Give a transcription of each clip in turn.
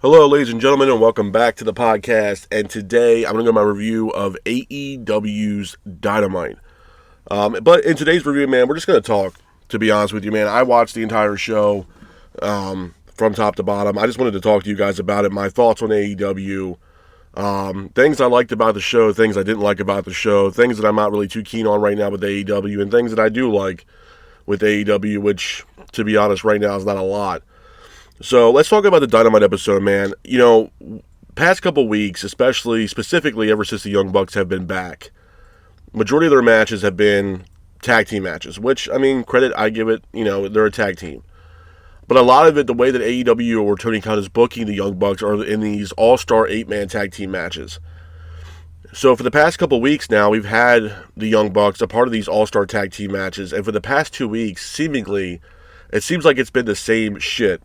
Hello, ladies and gentlemen, and welcome back to the podcast. And today I'm going to go my review of AEW's Dynamite. But in today's review, man, we're just going to talk, to be honest with you, man. I watched the entire show from top to bottom. I just wanted to talk to you guys about it, my thoughts on AEW, things I liked about the show, things I didn't like about the show, things that I'm not really too keen on right now with AEW, and things that I do like with AEW, which, to be honest, right now is not a lot. So let's talk about the Dynamite episode, man. Past couple weeks, specifically ever since the Young Bucks have been back, majority of their matches have been tag team matches, which, I mean, credit, I give it, they're a tag team. But a lot of it, the way that AEW or Tony Khan is booking the Young Bucks are in these all-star 8-man tag team matches. So for the past couple weeks now, we've had the Young Bucks a part of these all-star tag team matches, and for the past 2 weeks, seemingly, it seems like it's been the same shit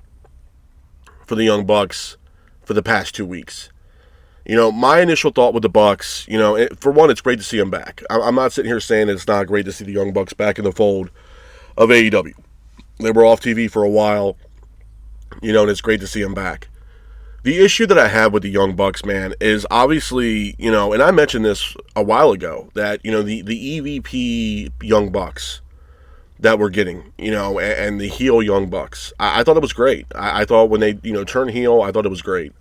for the Young Bucks for the past 2 weeks. My initial thought with the Bucks, for one, it's great to see them back. I'm not sitting here saying that it's not great to see the Young Bucks back in the fold of AEW. They were off TV for a while, and it's great to see them back. The issue that I have with the Young Bucks, man, is obviously, and I mentioned this a while ago, that, the EVP Young Bucks that we're getting, and the heel Young Bucks. I thought it was great. I thought when they, turned heel, I thought it was great.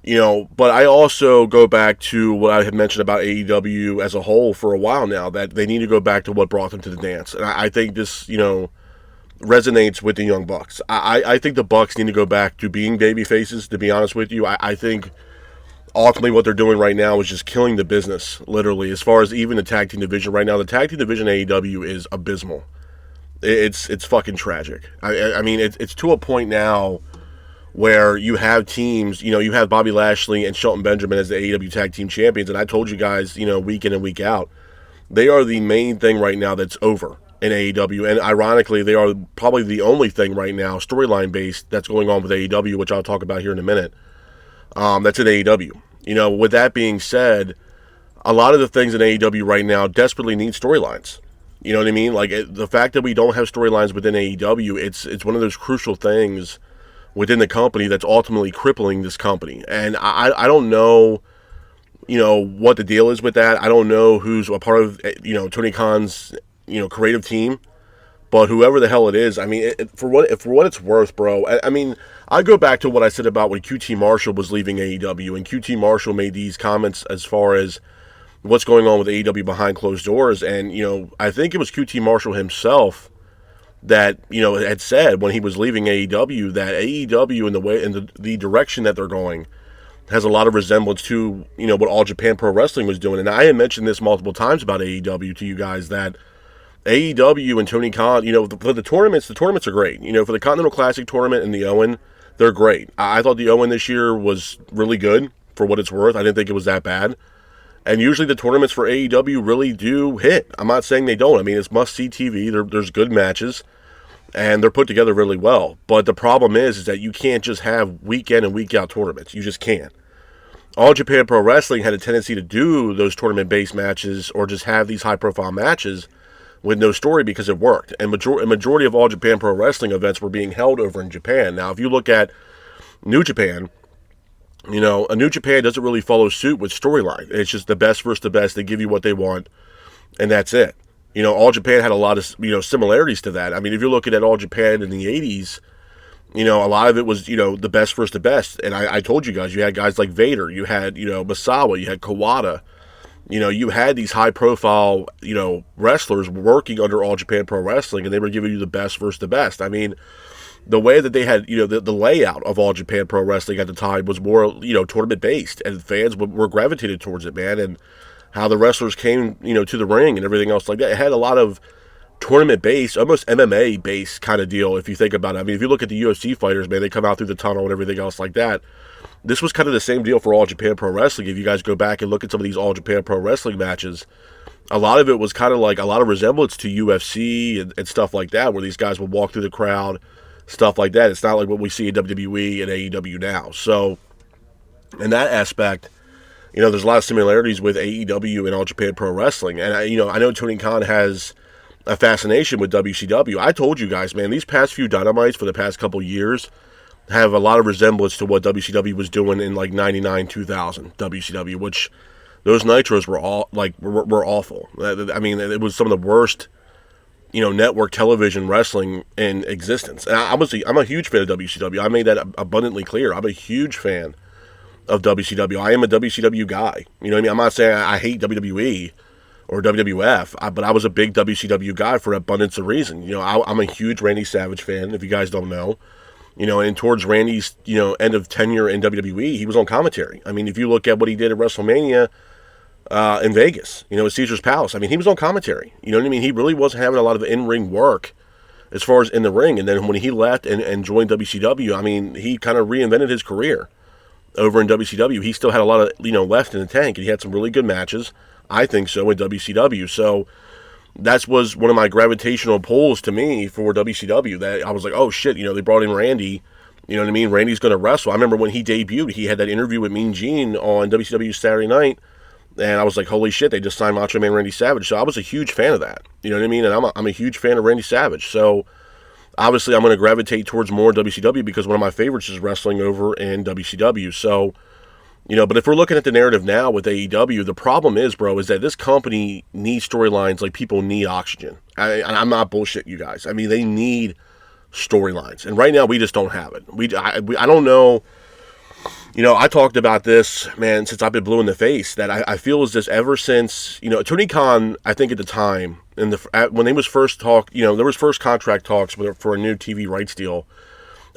But I also go back to what I had mentioned about AEW as a whole for a while now, that they need to go back to what brought them to the dance. And I think this, resonates with the Young Bucks. I think the Bucks need to go back to being baby faces, to be honest with you. I think ultimately what they're doing right now is just killing the business, literally. As far as even the tag team division right now, the tag team division AEW is abysmal. It's fucking tragic. I mean, it's to a point now where you have teams, you have Bobby Lashley and Shelton Benjamin as the AEW tag team champions, and I told you guys, week in and week out, they are the main thing right now that's over in AEW, and ironically, they are probably the only thing right now, storyline based, that's going on with AEW, which I'll talk about here in a minute. That's in AEW. With that being said, a lot of the things in AEW right now desperately need storylines. You know what I mean? Like, the fact that we don't have storylines within AEW, it's one of those crucial things within the company that's ultimately crippling this company. And I don't know, what the deal is with that. I don't know who's a part of, Tony Khan's, creative team. But whoever the hell it is, I mean, for what it's worth, bro. I mean, I go back to what I said about when QT Marshall was leaving AEW, and QT Marshall made these comments as far as what's going on with AEW behind closed doors, and I think it was QT Marshall himself that had said when he was leaving AEW that AEW in the way and the direction that they're going has a lot of resemblance to what All Japan Pro Wrestling was doing, and I had mentioned this multiple times about AEW to you guys that AEW and Tony Khan, for the tournaments are great. For the Continental Classic tournament and the Owen, they're great. I thought the Owen this year was really good for what it's worth. I didn't think it was that bad. And usually the tournaments for AEW really do hit. I'm not saying they don't. I mean, it's must-see TV. There's good matches, and they're put together really well. But the problem is that you can't just have week-in and week-out tournaments. You just can't. All Japan Pro Wrestling had a tendency to do those tournament-based matches or just have these high-profile matches with no story because it worked. And majority of All Japan Pro Wrestling events were being held over in Japan. Now, if you look at New Japan, a New Japan doesn't really follow suit with storyline. It's just the best versus the best. They give you what they want, and that's it. All Japan had a lot of, similarities to that. I mean, if you're looking at All Japan in the 80s, a lot of it was, the best versus the best. And I told you guys, you had guys like Vader, you had, Misawa, you had Kawada. You had these high-profile, wrestlers working under All Japan Pro Wrestling, and they were giving you the best versus the best. I mean, the way that they had, the layout of All Japan Pro Wrestling at the time was more, tournament-based, and fans were gravitated towards it, man, and how the wrestlers came, to the ring and everything else like that. It had a lot of tournament-based, almost MMA-based kind of deal, if you think about it. I mean, if you look at the UFC fighters, man, they come out through the tunnel and everything else like that. This was kind of the same deal for All Japan Pro Wrestling. If you guys go back and look at some of these All Japan Pro Wrestling matches, a lot of it was kind of like a lot of resemblance to UFC and stuff like that, where these guys would walk through the crowd, stuff like that. It's not like what we see in WWE and AEW now. So, in that aspect, there's a lot of similarities with AEW and All Japan Pro Wrestling. And, I know Tony Khan has a fascination with WCW. I told you guys, man, these past few Dynamites for the past couple years have a lot of resemblance to what WCW was doing in like 99, 2000 WCW, which those Nitros were all like were awful. I mean, it was some of the worst, network television wrestling in existence. And I'm a huge fan of WCW. I made that abundantly clear. I'm a huge fan of WCW. I am a WCW guy. You know what I mean? I'm not saying I hate WWE or WWF, but I was a big WCW guy for abundance of reason. I'm a huge Randy Savage fan, if you guys don't know. And towards Randy's, end of tenure in WWE, he was on commentary. I mean, if you look at what he did at WrestleMania in Vegas, at Caesar's Palace, I mean, he was on commentary. You know what I mean? He really wasn't having a lot of in-ring work as far as in the ring. And then when he left and joined WCW, I mean, he kind of reinvented his career over in WCW. He still had a lot of, left in the tank, and he had some really good matches, I think so, in WCW. So that was one of my gravitational pulls to me for WCW, that I was like, oh shit, they brought in Randy, you know what I mean? Randy's going to wrestle. I remember when he debuted, he had that interview with Mean Gene on WCW Saturday Night, and I was like, holy shit, they just signed Macho Man Randy Savage. So I was a huge fan of that, you know what I mean? And I'm a huge fan of Randy Savage. So obviously I'm going to gravitate towards more WCW because one of my favorites is wrestling over in WCW. So, but if we're looking at the narrative now with AEW, the problem is, bro, is that this company needs storylines like people need oxygen. I'm not bullshit, you guys. I mean, they need storylines. And right now, we just don't have it. I don't know. I talked about this, man, since I've been blue in the face, that I feel as this ever since, Tony Khan, I think at the time, when they was first there was first contract talks for a new TV rights deal.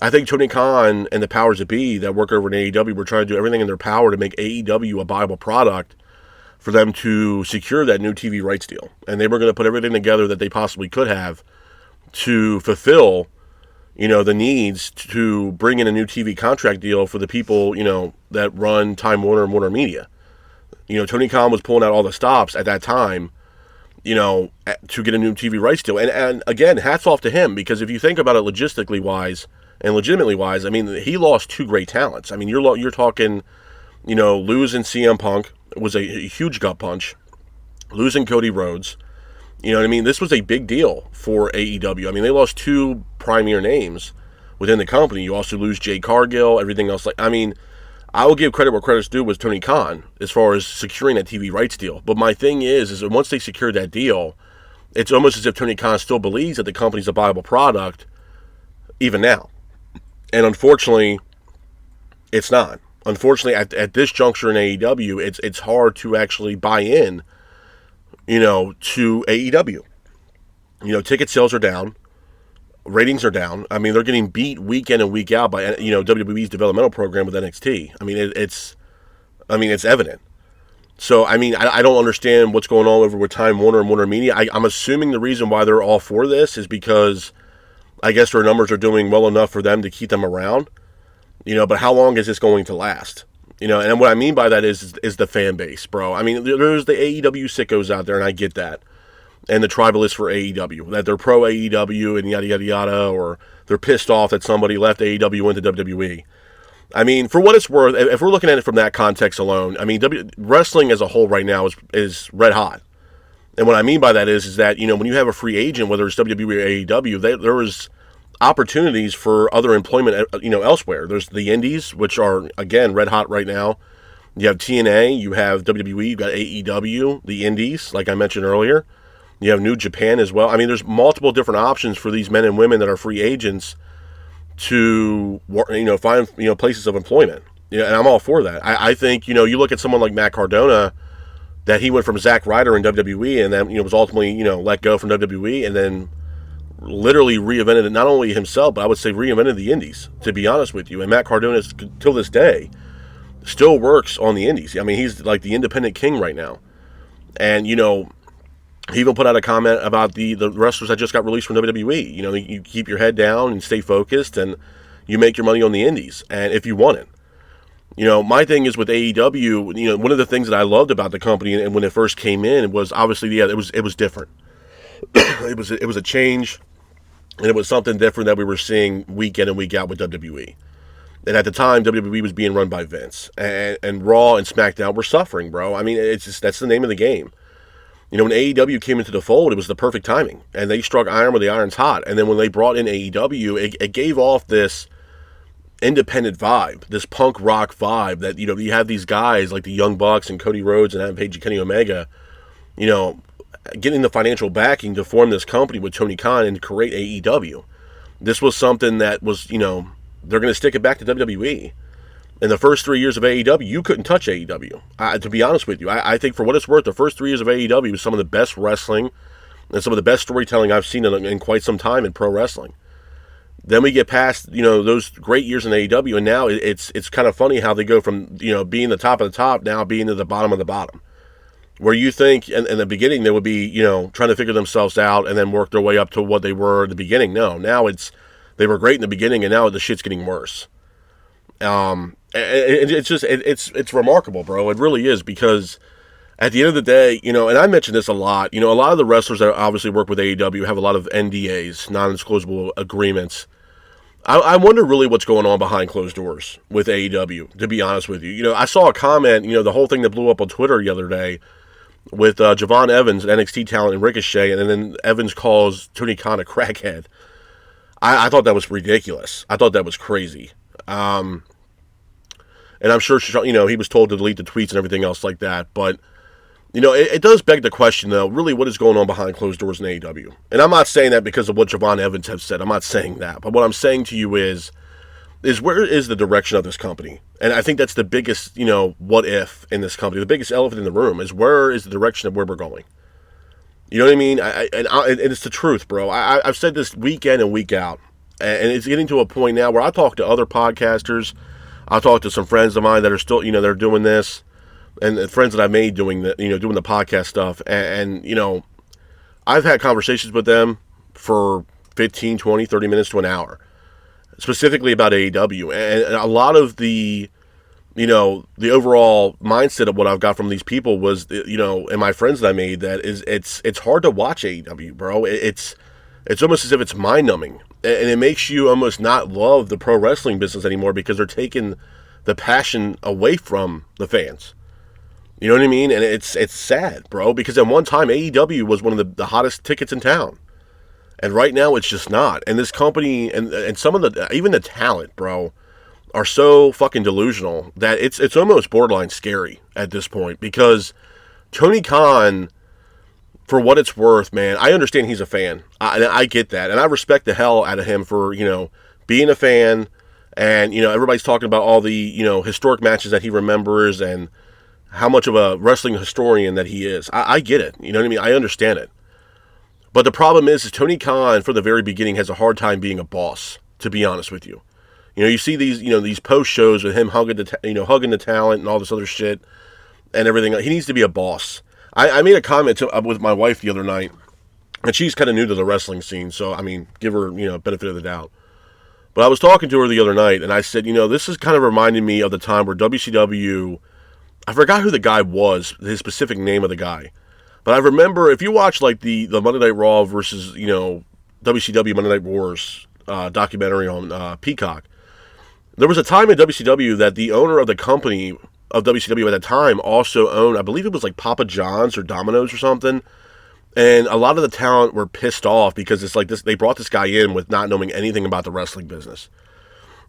I think Tony Khan and the powers that be that work over in AEW were trying to do everything in their power to make AEW a viable product for them to secure that new TV rights deal. And they were going to put everything together that they possibly could have to fulfill, the needs to bring in a new TV contract deal for the people, that run Time Warner and Warner Media. Tony Khan was pulling out all the stops at that time, to get a new TV rights deal. And again, hats off to him, because if you think about it logistically wise, and legitimately wise, I mean, he lost two great talents. I mean, you're talking, losing CM Punk was a huge gut punch. Losing Cody Rhodes, you know what I mean? This was a big deal for AEW. I mean, they lost two premier names within the company. You also lose Jay Cargill, everything else. I will give credit where credit's due was Tony Khan as far as securing that TV rights deal. But my thing is that once they secured that deal, it's almost as if Tony Khan still believes that the company's a viable product, even now. And unfortunately, it's not. Unfortunately, at this juncture in AEW, it's hard to actually buy in, to AEW. Ticket sales are down. Ratings are down. I mean, they're getting beat week in and week out by, WWE's developmental program with NXT. I mean, it's evident. So, I mean, I don't understand what's going on over with Time Warner and Warner Media. I'm assuming the reason why they're all for this is because I guess their numbers are doing well enough for them to keep them around, but how long is this going to last? And what I mean by that is the fan base, bro. I mean, there's the AEW sickos out there, and I get that. And the tribalists for AEW, that they're pro AEW and yada, yada, yada, or they're pissed off that somebody left AEW went to WWE. I mean, for what it's worth, if we're looking at it from that context alone, I mean, wrestling as a whole right now is red hot. And what I mean by that is that, when you have a free agent, whether it's WWE or AEW, there is opportunities for other employment, elsewhere. There's the indies, which are, again, red hot right now. You have TNA, you have WWE, you've got AEW, the indies, like I mentioned earlier. You have New Japan as well. I mean, there's multiple different options for these men and women that are free agents to, find, places of employment. And I'm all for that. I think, you look at someone like Matt Cardona, that he went from Zack Ryder in WWE and then, was ultimately, let go from WWE and then literally reinvented it, not only himself, but I would say reinvented the indies, to be honest with you. And Matt Cardona, till this day, still works on the indies. I mean, he's like the independent king right now. And, he even put out a comment about the wrestlers that just got released from WWE. You keep your head down and stay focused, and you make your money on the indies, and if you want it. My thing is with AEW, one of the things that I loved about the company and when it first came in was obviously, it was different. it was a change, and it was something different that we were seeing week in and week out with WWE. And at the time, WWE was being run by Vince, and Raw and SmackDown were suffering, bro. I mean, that's the name of the game. When AEW came into the fold, it was the perfect timing, and they struck iron where the iron's hot. And then when they brought in AEW, it gave off this independent vibe, this punk rock vibe that, you have these guys like the Young Bucks and Cody Rhodes and Adam Page and Kenny Omega, you know, getting the financial backing to form this company with Tony Khan and create AEW. This was something that was, they're going to stick it back to WWE. In the first 3 years of AEW, you couldn't touch AEW. To be honest with you, I think for what it's worth, the first 3 years of AEW was some of the best wrestling and some of the best storytelling I've seen in quite some time in pro wrestling. Then we get past, those great years in AEW, and now it's kind of funny how they go from, being the top of the top, now being at the bottom of the bottom. Where you think in the beginning they would be, trying to figure themselves out and then work their way up to what they were at the beginning. No, now they were great in the beginning, and now the shit's getting worse. It's remarkable, bro. It really is, because at the end of the day, and I mention this a lot, a lot of the wrestlers that obviously work with AEW have a lot of NDAs, non-disclosable agreements. I wonder really what's going on behind closed doors with AEW, to be honest with you. I saw a comment, the whole thing that blew up on Twitter the other day with Javon Evans, NXT talent, and Ricochet, and then Evans calls Tony Khan a crackhead. I thought that was ridiculous. I thought that was crazy. And I'm sure, he was told to delete the tweets and everything else like that. But, it does beg the question, though, really what is going on behind closed doors in AEW? And I'm not saying that because of what Javon Evans has said. I'm not saying that. But what I'm saying to you is where is the direction of this company? And I think that's the biggest, what if in this company. The biggest elephant in the room is where is the direction of where we're going? You know what I mean? And it's the truth, bro. I've said this week in and week out. And it's getting to a point now where I talk to other podcasters. I talk to some friends of mine that are still, they're doing this. And friends that I've made doing the podcast stuff. And I've had conversations with them for 15, 20, 30 minutes to an hour. Specifically about AEW. And a lot of the overall mindset of what I've got from these people was, and my friends that I made, that is, it's hard to watch AEW, bro. It's almost as if it's mind-numbing. And it makes you almost not love the pro wrestling business anymore, because they're taking the passion away from the fans. You know what I mean? And it's sad, bro, because at one time AEW was one of the hottest tickets in town. And right now it's just not. And this company and some of even the talent, bro, are so fucking delusional that it's almost borderline scary at this point, because Tony Khan, for what it's worth, man, I understand he's a fan. I get that. And I respect the hell out of him for, being a fan. And, everybody's talking about all the, historic matches that he remembers and how much of a wrestling historian that he is. I get it. You know what I mean? I understand it. But the problem is Tony Khan, from the very beginning, has a hard time being a boss, to be honest with you. You see these, these post shows with him hugging the talent and all this other shit and everything. He needs to be a boss. I made a comment with my wife the other night, and she's kind of new to the wrestling scene, so, give her, benefit of the doubt. But I was talking to her the other night, and I said, this is kind of reminding me of the time where WCW, I forgot who the guy was, his specific name of the guy. But I remember, if you watch, like, the Monday Night Raw versus, WCW Monday Night Wars documentary on Peacock, there was a time in WCW that the owner of the company of WCW at that time also owned, I believe it was like Papa John's or Domino's or something. And a lot of the talent were pissed off because it's like this, they brought this guy in with not knowing anything about the wrestling business.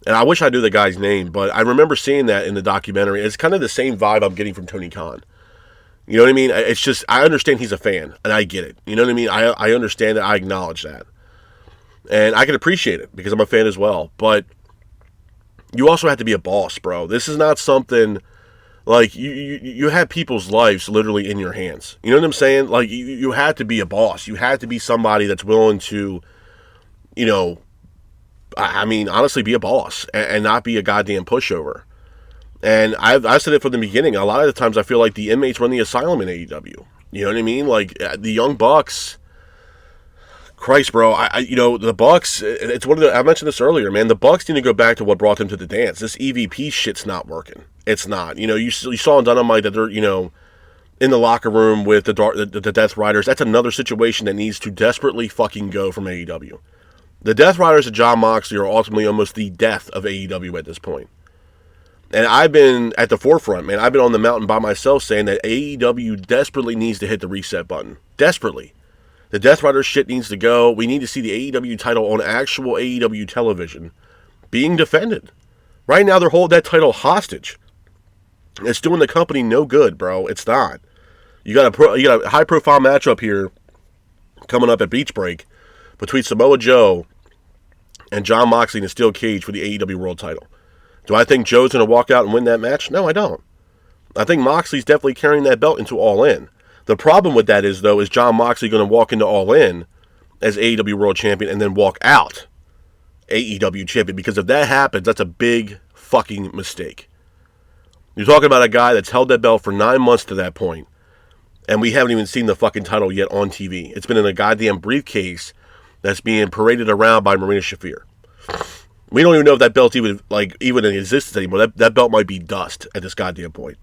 And I wish I knew the guy's name, but I remember seeing that in the documentary. It's kind of the same vibe I'm getting from Tony Khan. You know what I mean? It's just, I understand he's a fan, and I get it. You know what I mean? I understand that. I acknowledge that. And I can appreciate it because I'm a fan as well. But you also have to be a boss, bro. This is not something, like, you have people's lives literally in your hands. You know what I'm saying? Like, you have to be a boss. You have to be somebody that's willing to, honestly be a boss and not be a goddamn pushover. And I said it from the beginning. A lot of the times I feel like the inmates run the asylum in AEW. You know what I mean? Like, the Young Bucks, Christ, bro. The Bucks, it's one of the, I mentioned this earlier, man. The Bucks need to go back to what brought them to the dance. This EVP shit's not working. It's not. You saw on Dynamite that they're, in the locker room with the Death Riders. That's another situation that needs to desperately fucking go from AEW. The Death Riders and Jon Moxley are ultimately almost the death of AEW at this point. And I've been at the forefront, man. I've been on the mountain by myself saying that AEW desperately needs to hit the reset button. Desperately. The Death Rider shit needs to go. We need to see the AEW title on actual AEW television being defended. Right now, they're holding that title hostage. It's doing the company no good, bro. It's not. You got a high-profile matchup here coming up at Beach Break between Samoa Joe and Jon Moxley in a steel cage for the AEW World title. Do I think Joe's going to walk out and win that match? No, I don't. I think Moxley's definitely carrying that belt into All In. The problem with that is Jon Moxley going to walk into All In as AEW World Champion and then walk out AEW Champion? Because if that happens, that's a big fucking mistake. You're talking about a guy that's held that belt for 9 months to that point, and we haven't even seen the fucking title yet on TV. It's been in a goddamn briefcase that's being paraded around by Marina Shafir. We don't even know if that belt's even in existence anymore. That belt might be dust at this goddamn point.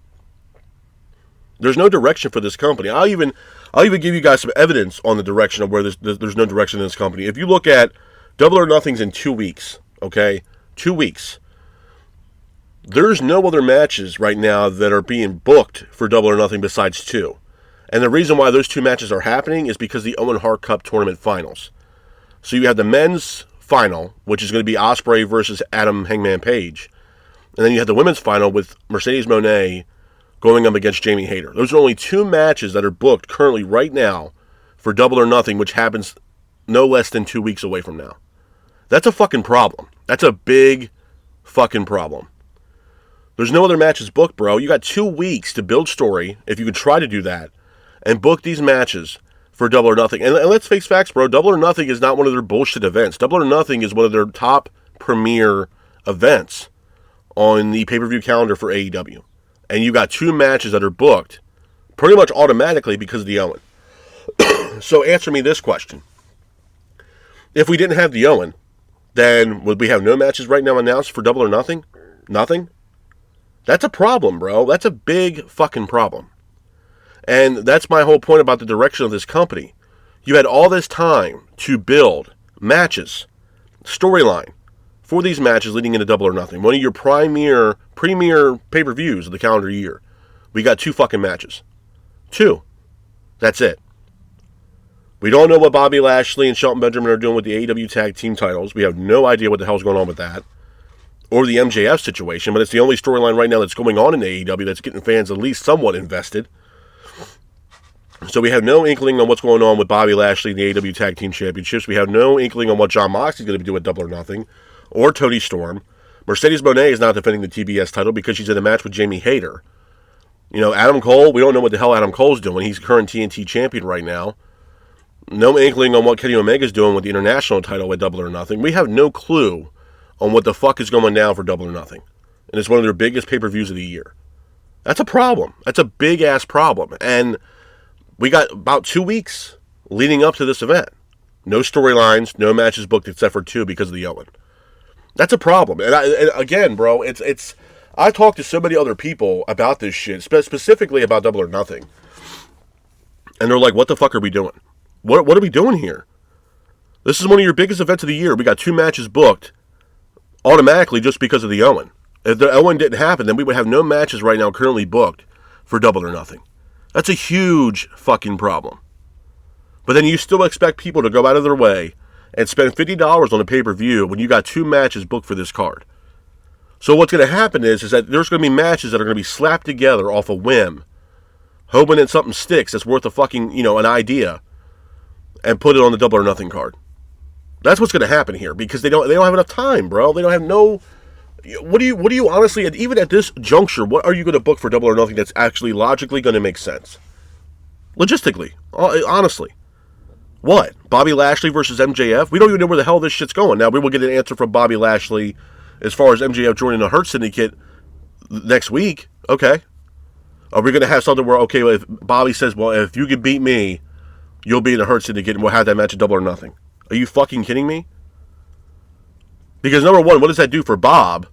There's no direction for this company. I'll even give you guys some evidence on the direction of where there's no direction in this company. If you look at Double or Nothing's in 2 weeks, okay? 2 weeks. There's no other matches right now that are being booked for Double or Nothing besides 2. And the reason why those 2 matches are happening is because the Owen Hart Cup tournament finals. So you have the men's final, which is going to be Ospreay versus Adam Hangman Page. And then you have the women's final with Mercedes Moné going up against Jamie Hayter. Those are only 2 matches that are booked currently right now for Double or Nothing, which happens no less than 2 weeks away from now. That's a fucking problem. That's a big fucking problem. There's no other matches booked, bro. You got 2 weeks to build story, if you could try to do that, and book these matches for Double or Nothing. And let's face facts, bro. Double or Nothing is not one of their bullshit events. Double or Nothing is one of their top premier events on the pay-per-view calendar for AEW. And you got 2 matches that are booked pretty much automatically because of the Owen. So answer me this question. If we didn't have the Owen, then would we have no matches right now announced for Double or Nothing? Nothing? That's a problem, bro. That's a big fucking problem. And that's my whole point about the direction of this company. You had all this time to build matches, storyline, for these matches leading into Double or Nothing. One of your premier pay-per-views of the calendar year. We got 2 fucking matches. 2. That's it. We don't know what Bobby Lashley and Shelton Benjamin are doing with the AEW Tag Team titles. We have no idea what the hell's going on with that. Or the MJF situation, but it's the only storyline right now that's going on in AEW that's getting fans at least somewhat invested. So we have no inkling on what's going on with Bobby Lashley and the AEW Tag Team Championships. We have no inkling on what Jon Moxley is going to be doing at Double or Nothing, or Toni Storm. Mercedes Moné is not defending the TBS title because she's in a match with Jamie Hayter. You know, Adam Cole, we don't know what the hell Adam Cole's doing. He's current TNT champion right now. No inkling on what Kenny Omega's doing with the international title at Double or Nothing. We have no clue on what the fuck is going down for Double or Nothing. And it's one of their biggest pay-per-views of the year. That's a problem. That's a big-ass problem. And we got about 2 weeks leading up to this event. No storylines, no matches booked except for 2 because of the Owen. That's a problem. And again, bro, it's. I talked to so many other people about this shit, specifically about Double or Nothing. And they're like, what the fuck are we doing? What are we doing here? This is one of your biggest events of the year. We got 2 matches booked automatically just because of the Owen. If the Owen didn't happen, then we would have no matches right now currently booked for Double or Nothing. That's a huge fucking problem. But then you still expect people to go out of their way and spend $50 on a pay-per-view when you got 2 matches booked for this card. So what's going to happen is that there's going to be matches that are going to be slapped together off a whim, hoping that something sticks that's worth a fucking, an idea, and put it on the Double or Nothing card. That's what's going to happen here because they don't have enough time, bro. They don't have no. What do you honestly, even at this juncture, what are you going to book for Double or Nothing that's actually logically going to make sense? Logistically, honestly. What? Bobby Lashley versus MJF? We don't even know where the hell this shit's going. Now, we will get an answer from Bobby Lashley as far as MJF joining the Hurt Syndicate next week. Okay. Are we going to have something where, okay, if Bobby says, well, if you can beat me, you'll be in the Hurt Syndicate and we'll have that match at Double or Nothing? Are you fucking kidding me? Because number one, what does that do for Bob?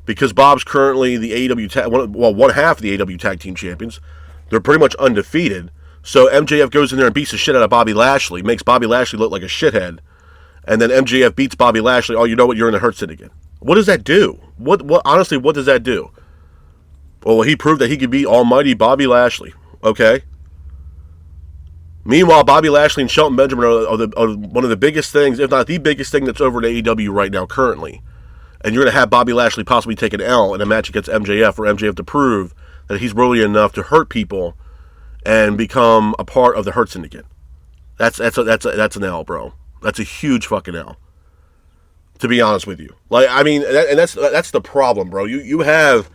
Because Bob's currently the AEW one half of the AEW Tag Team Champions. They're pretty much undefeated. So MJF goes in there and beats the shit out of Bobby Lashley, makes Bobby Lashley look like a shithead, and then MJF beats Bobby Lashley. Oh, you know what? You're in the Hurt Syndicate. What does that do? What honestly, what does that do? Well, he proved that he could beat almighty Bobby Lashley. Okay. Meanwhile, Bobby Lashley and Shelton Benjamin are one of the biggest things, if not the biggest thing that's over at AEW right now currently. and you're going to have Bobby Lashley possibly take an L in a match against MJF for MJF to prove that he's really enough to hurt people and become a part of the Hurt Syndicate. That's an L, bro. That's a huge fucking L. To be honest with you, that's the problem, bro. You have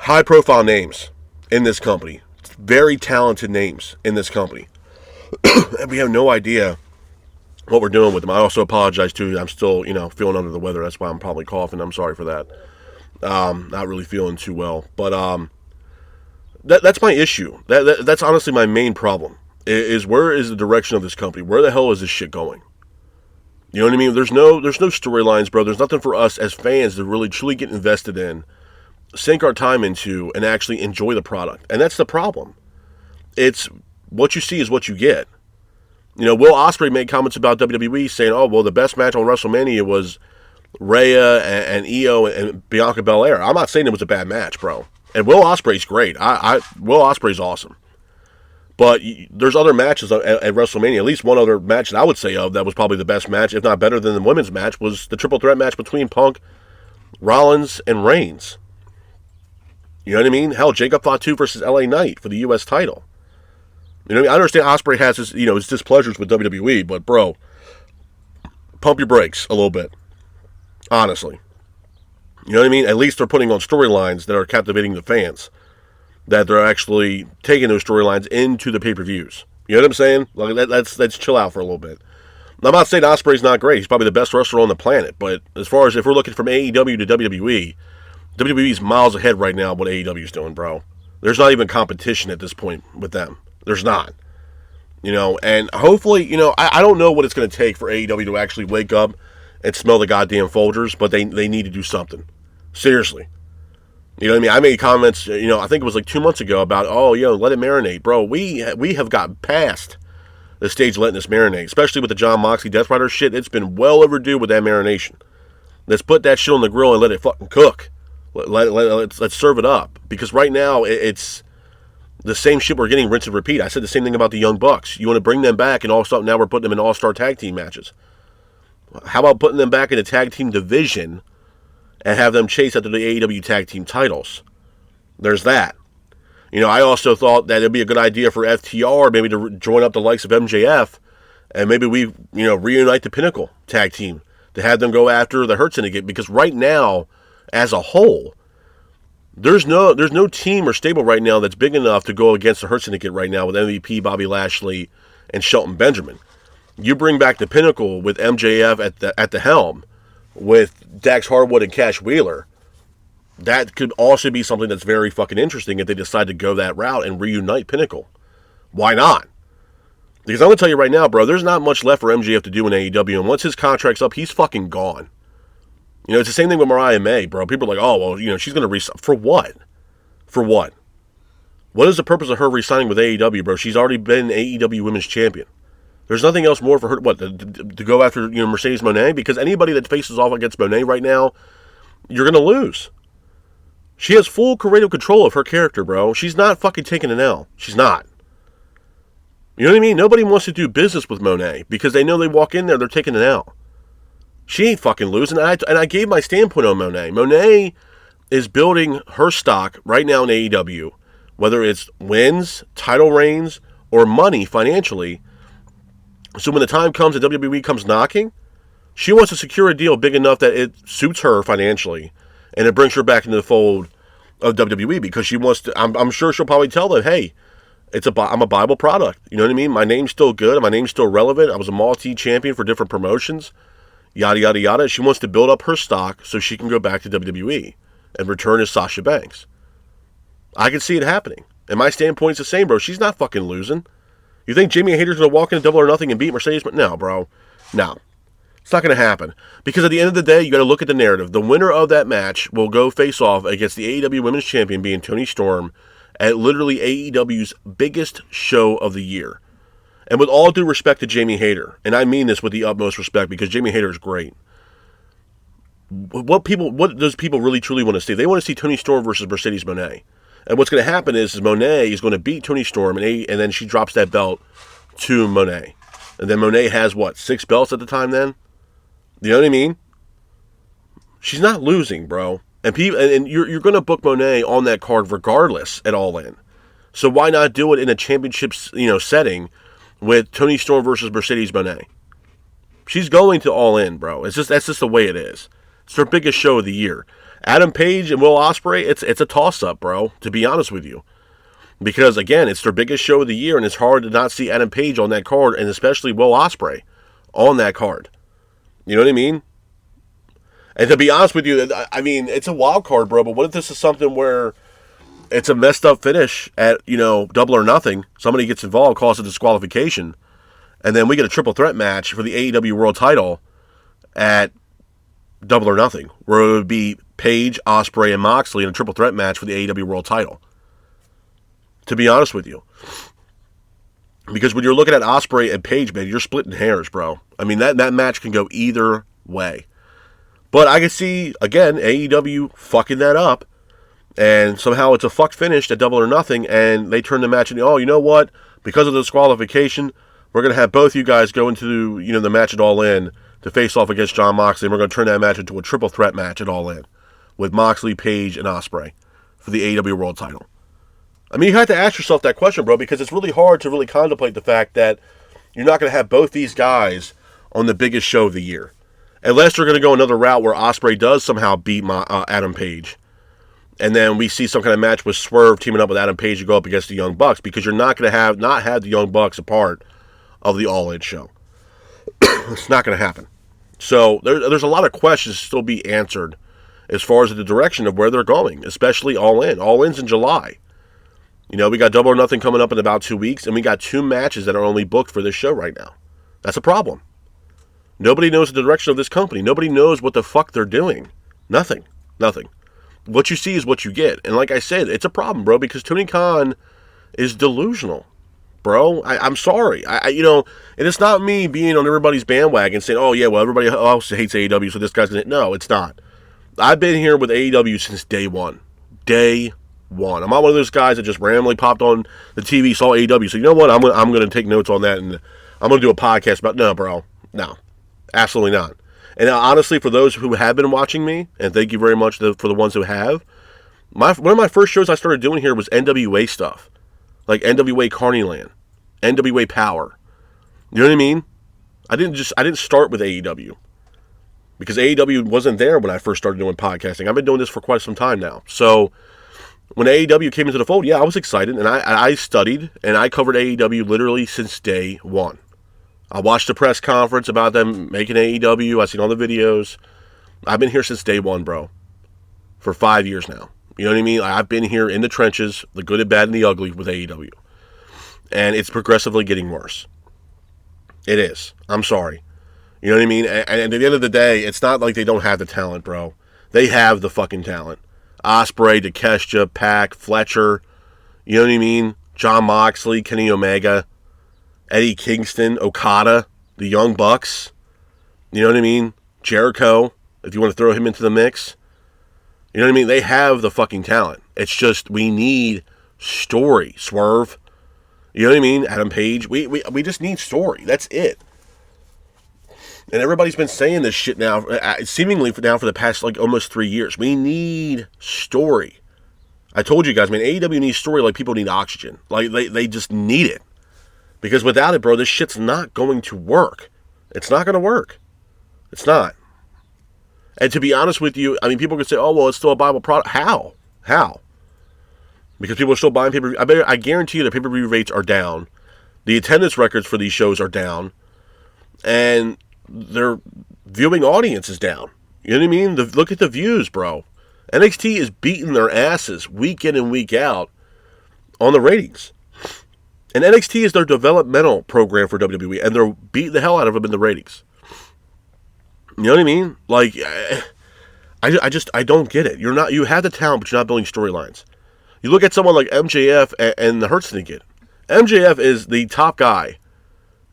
high profile names in this company, very talented names in this company, and we have no idea what we're doing with them. I also apologize too. I'm still, feeling under the weather. That's why I'm probably coughing. I'm sorry for that. Not really feeling too well, but that's my issue. That's honestly my main problem. Is where is the direction of this company? Where the hell is this shit going? You know what I mean? There's no storylines, bro. There's nothing for us as fans to really truly get invested in, sink our time into, and actually enjoy the product. And that's the problem. It's what you see is what you get. Will Ospreay made comments about WWE saying, "Oh, well, the best match on WrestleMania was Rhea and Io and Bianca Belair." I'm not saying it was a bad match, bro. And Will Ospreay's great. Will Ospreay's awesome. But there's other matches at WrestleMania. At least one other match that I would say of that was probably the best match, if not better than the women's match, was the triple threat match between Punk, Rollins, and Reigns. You know what I mean? Hell, Jacob Fatu versus LA Knight for the U.S. title. You know what I mean? I understand Ospreay has his, his displeasures with WWE, but bro, pump your brakes a little bit. Honestly. You know what I mean? At least they're putting on storylines that are captivating the fans. That they're actually taking those storylines into the pay-per-views. You know what I'm saying? Let's chill out for a little bit. I'm not saying Ospreay's not great. He's probably the best wrestler on the planet. But as far as if we're looking from AEW to WWE, WWE's miles ahead right now of what AEW's doing, bro. There's not even competition at this point with them. There's not. And hopefully, I don't know what it's going to take for AEW to actually wake up and smell the goddamn Folgers, but they need to do something. Seriously. You know what I mean? I made comments, I think it was like 2 months ago about, let it marinate. Bro, we have got past the stage letting this marinate, especially with the John Moxley Death Rider shit. It's been well overdue with that marination. Let's put that shit on the grill and let it fucking cook. Let's serve it up. Because right now, it's the same shit we're getting rinse and repeat. I said the same thing about the Young Bucks. You want to bring them back, and all of a sudden now we're putting them in all-star tag team matches. How about putting them back in a tag team division and have them chase after the AEW tag team titles? There's that. I also thought that it'd be a good idea for FTR maybe to join up the likes of MJF, and maybe we, reunite the Pinnacle tag team to have them go after the Hurt Syndicate, because right now, as a whole, there's no team or stable right now that's big enough to go against the Hurt Syndicate right now with MVP, Bobby Lashley, and Shelton Benjamin. You bring back the Pinnacle with MJF at the helm, with Dax Harwood and Cash Wheeler. That could also be something that's very fucking interesting if they decide to go that route and reunite Pinnacle. Why not? Because I'm going to tell you right now, bro, there's not much left for MJF to do in AEW, and once his contract's up, he's fucking gone. It's the same thing with Mariah May, bro. People are like, oh, well, she's going to resign. For what? For what? What is the purpose of her resigning with AEW, bro? She's already been AEW Women's Champion. There's nothing else more for her, to go after, Mercedes Moné? Because anybody that faces off against Moné right now, you're going to lose. She has full creative control of her character, bro. She's not fucking taking an L. She's not. You know what I mean? Nobody wants to do business with Moné because they know they walk in there, they're taking an L. She ain't fucking losing. And I gave my standpoint on Moné. Moné is building her stock right now in AEW, whether it's wins, title reigns, or money financially. So when the time comes and WWE comes knocking, she wants to secure a deal big enough that it suits her financially, and it brings her back into the fold of WWE, because she wants to. I'm sure she'll probably tell them, hey, I'm a Bible product. You know what I mean? My name's still good. My name's still relevant. I was a multi-champion for different promotions. Yada, yada, yada. She wants to build up her stock so she can go back to WWE and return as Sasha Banks. I can see it happening. And my standpoint's the same, bro. She's not fucking losing. You think Jamie Hayter's going to walk in Double or Nothing and beat Mercedes? No, bro. No. It's not going to happen. Because at the end of the day, you got to look at the narrative. The winner of that match will go face off against the AEW Women's Champion, being Toni Storm, at literally AEW's biggest show of the year. And with all due respect to Jamie Hayter, and I mean this with the utmost respect because Jamie Hayter is great, what does people really truly want to see? They want to see Toni Storm versus Mercedes Moné. And what's going to happen is Moné is going to beat Toni Storm, and then she drops that belt to Moné. And then Moné has, 6 belts at the time then? You know what I mean? She's not losing, bro. And you're going to book Monet on that card regardless at All In. So why not do it in a championship, setting with Toni Storm versus Mercedes Monet? She's going to All In, bro. That's just the way it is. It's their biggest show of the year. Adam Page and Will Ospreay, it's a toss-up, bro, to be honest with you. Because, again, it's their biggest show of the year, and it's hard to not see Adam Page on that card, and especially Will Ospreay on that card. You know what I mean? And to be honest with you, I mean, it's a wild card, bro, but what if this is something where it's a messed up finish at, Double or Nothing, somebody gets involved, calls a disqualification, and then we get a triple threat match for the AEW World title at Double or Nothing, where it would be Page, Ospreay, and Moxley in a triple threat match for the AEW World title. To be honest with you. Because when you're looking at Ospreay and Page, man, you're splitting hairs, bro. I mean, that match can go either way. But I can see, again, AEW fucking that up. And somehow it's a fuck finish at Double or Nothing. And they turn the match into, oh, you know what? Because of the disqualification, we're going to have both you guys go into, the match at All In to face off against Jon Moxley. And we're going to turn that match into a triple threat match at All In with Moxley, Page, and Ospreay for the AEW World title. I mean, you have to ask yourself that question, bro, because it's really hard to really contemplate the fact that you're not going to have both these guys on the biggest show of the year. Unless they're going to go another route where Ospreay does somehow beat Adam Page. And then we see some kind of match with Swerve teaming up with Adam Page to go up against the Young Bucks, because you're not going to not have the Young Bucks a part of the All In show. It's not going to happen. So there's a lot of questions to still be answered as far as the direction of where they're going, especially All In. All In's in July. We got Double or Nothing coming up in about 2 weeks, and we got 2 matches that are only booked for this show right now. That's a problem. Nobody knows the direction of this company. Nobody knows what the fuck they're doing. Nothing. What you see is what you get. And like I said, it's a problem, bro, because Tony Khan is delusional, bro. I'm sorry. And it's not me being on everybody's bandwagon saying, oh, yeah, well, everybody else hates AEW, so this guy's going to... No, it's not. I've been here with AEW since day one. Day one. I'm not one of those guys that just randomly popped on the TV, saw AEW. So you know what? I'm going to take notes on that, and I'm going to do a podcast about... No, bro. No. Absolutely not. And honestly, for those who have been watching me, and thank you very much for the ones who have, one of my first shows I started doing here was NWA stuff. Like NWA Carneyland, NWA Power. You know what I mean? I didn't start with AEW. Because AEW wasn't there when I first started doing podcasting. I've been doing this for quite some time now. So when AEW came into the fold, yeah, I was excited. And I studied, and I covered AEW literally since day one. I watched the press conference about them making AEW. I've seen all the videos. I've been here since day one, bro. For 5 years now. You know what I mean? I've been here in the trenches, the good and bad and the ugly with AEW. And it's progressively getting worse. It is. I'm sorry. You know what I mean? And at the end of the day, it's not like they don't have the talent, bro. They have the fucking talent. Ospreay, Takeshita, Pac, Fletcher. You know what I mean? Jon Moxley, Kenny Omega. Eddie Kingston, Okada, the Young Bucks, you know what I mean? Jericho, if you want to throw him into the mix. You know what I mean? They have the fucking talent. It's just we need story. Swerve, you know what I mean? Adam Page, we just need story. That's it. And everybody's been saying this shit now, seemingly now for the past like almost 3 years. We need story. I told you guys, man, AEW needs story like people need oxygen. Like they just need it. Because without it, bro, this shit's not going to work. It's not going to work. It's not. And to be honest with you, I mean, people could say, oh, well, it's still a Bible product. How? Because people are still buying pay-per-view. I guarantee you the pay-per-view rates are down. The attendance records for these shows are down. And their viewing audience is down. You know what I mean? Look at the views, bro. NXT is beating their asses week in and week out on the ratings. And NXT is their developmental program for WWE, and they're beating the hell out of them in the ratings. You know what I mean? Like, I don't get it. You have the talent, but you're not building storylines. You look at someone like MJF and the Hurt Syndicate. MJF is the top guy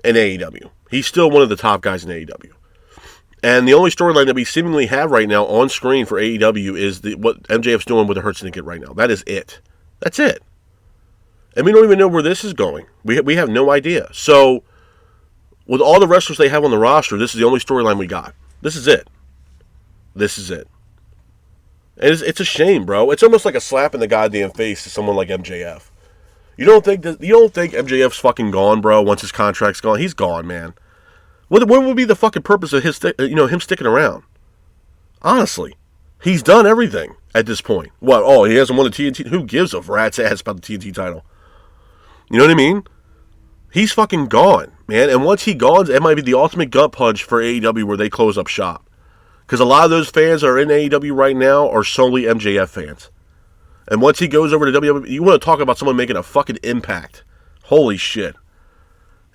in AEW. He's still one of the top guys in AEW. And the only storyline that we seemingly have right now on screen for AEW is what MJF's doing with the Hurt Syndicate right now. That is it. That's it. And we don't even know where this is going. We have no idea. So, with all the wrestlers they have on the roster, this is the only storyline we got. This is it. And it's a shame, bro. It's almost like a slap in the goddamn face to someone like MJF. You don't think MJF's fucking gone, bro? Once his contract's gone, he's gone, man. What would be the fucking purpose of him sticking around? Honestly, he's done everything at this point. What? Oh, he hasn't won the TNT. Who gives a rat's ass about the TNT title? You know what I mean? He's fucking gone, man. And once he's gone, it might be the ultimate gut punch for AEW where they close up shop. Because a lot of those fans that are in AEW right now are solely MJF fans. And once he goes over to WWE, you want to talk about someone making a fucking impact. Holy shit.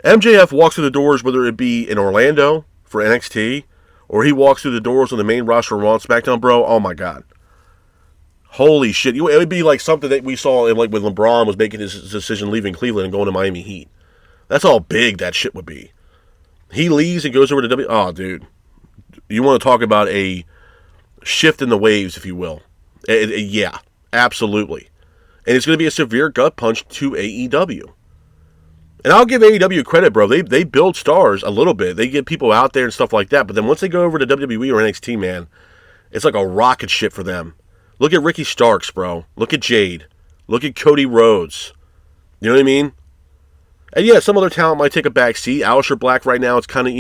MJF walks through the doors, whether it be in Orlando for NXT, or he walks through the doors on the main roster of Raw and SmackDown, bro. Oh my God. Holy shit. It would be like something that we saw in, like when LeBron was making his decision leaving Cleveland and going to Miami Heat. That's how big that shit would be. He leaves and goes over to WWE. Oh, dude. You want to talk about a shift in the waves, if you will. Yeah, absolutely. And it's going to be a severe gut punch to AEW. And I'll give AEW credit, bro. They build stars a little bit. They get people out there and stuff like that. But then once they go over to WWE or NXT, man, it's like a rocket ship for them. Look at Ricky Starks, bro. Look at Jade. Look at Cody Rhodes. You know what I mean? And yeah, some other talent might take a back seat. Aleister Black right now, it's kind of,